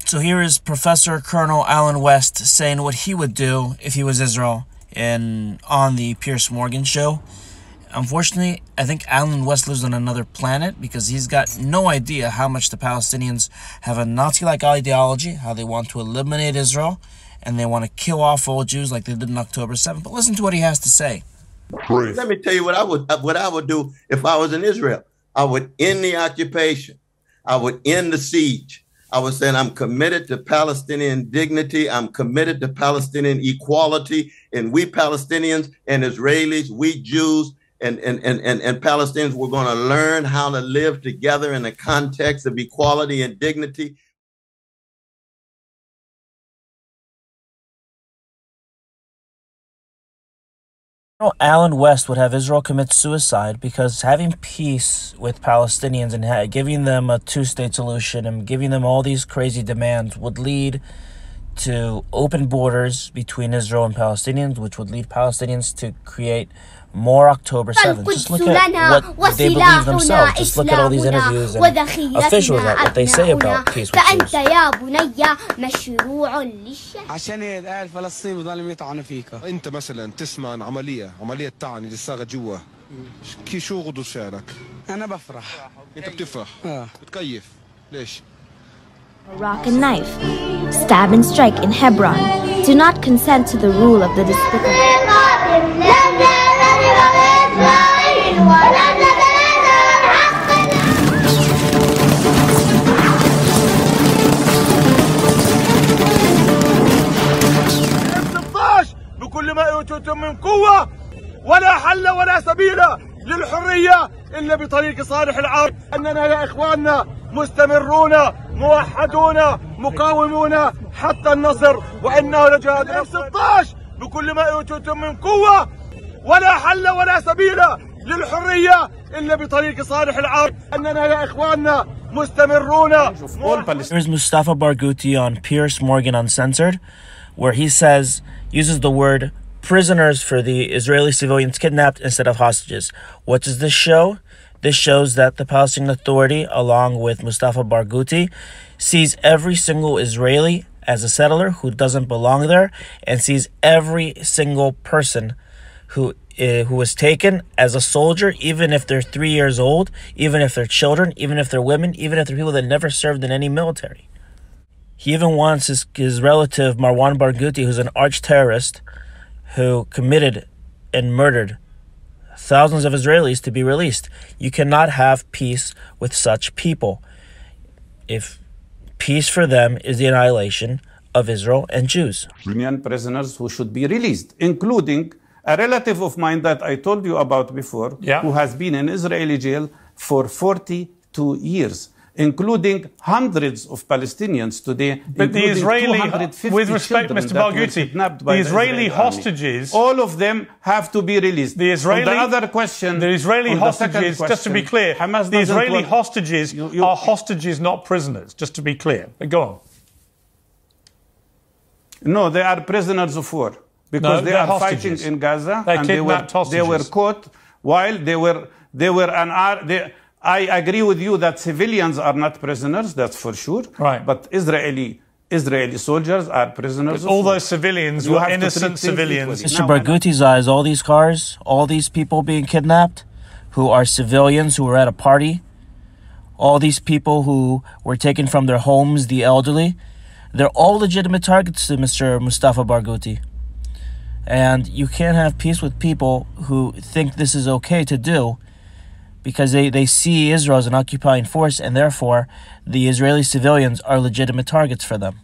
So here is Professor Colonel West saying what he would do if he was Israel on the Piers Morgan show. Unfortunately, I think West lives on another planet because he's got no idea how much the Palestinians have a Nazi-like ideology, how they want to eliminate Israel, and they want to kill off all Jews like they did on October 7th. But listen to what he has to say. Let me tell you what I would do if I was in Israel. I would end the occupation. I would end the siege. I was saying I'm committed to Palestinian dignity. I'm committed to Palestinian equality. And we Palestinians and Israelis, we Jews and Palestinians, we're going to learn how to live together in the context of equality and dignity. Alan West would have Israel commit suicide because having peace with Palestinians and giving them a two-state solution and giving them all these crazy demands would lead to open borders between Israel and Palestinians, which would lead Palestinians to create more October 7th. Just look at what they believe themselves. Just look at all these interviews and officials at what they say about peace with Jews. عشان يتقال فلسطين بضل يطعنوا فيك. انت مثلا تسمع عن عملية طعن اللي صارت جوا. شو غضو شعرك؟ أنا بفرح. أنت بتفرح؟ بتكيف. ليش؟ A rock and knife, stab and strike in Hebron. Do not consent to the rule of the despicable. بكل ما أوتيتم من قوة ولا حل ولا سبيل للحرية إلا بطريق صالح العرب. أننا يا إخواننا مستمرون موحدون مقاومون حتى النصر وإنه لجهاد 16 بكل ما أوتيتم من قوة ولا حل ولا سبيل للحرية إلا بطريق صالح العرب. أننا يا إخواننا مستمرون. Here's Mustafa Barghouti on Piers Morgan Uncensored, where he uses the word prisoners for the Israeli civilians kidnapped instead of hostages. What does this show? This shows that the Palestinian Authority, along with Mustafa Barghouti, sees every single Israeli as a settler who doesn't belong there, and sees every single person who was taken as a soldier, even if they're 3 years old, even if they're children, even if they're women, even if they're people that never served in any military. He even wants his relative, Marwan Barghouti, who's an arch-terrorist who committed and murdered thousands of Israelis, to be released. You cannot have peace with such people. If peace for them is the annihilation of Israel and Jews. Palestinian prisoners who should be released, including a relative of mine that I told you about before, who has been in Israeli jail for 42 years. Including hundreds of Palestinians today. But the Israeli, with respect, Mr. Barghouti, the Israeli hostages, all of them have to be released. The other question, the Israeli hostages, just to be clear, the Israeli hostages are hostages, not prisoners. Just to be clear, but go on. No, they are prisoners of war because they are fighting in Gaza, and they were caught while they were I agree with you that civilians are not prisoners, that's for sure. Right. But Israeli soldiers are prisoners. But all those civilians were innocent civilians. Mr. Barghouti's eyes, all these cars, all these people being kidnapped, who are civilians who were at a party, all these people who were taken from their homes, the elderly, they're all legitimate targets to Mr. Mustafa Barghouti. And you can't have peace with people who think this is okay to do, because they see Israel as an occupying force, and therefore the Israeli civilians are legitimate targets for them.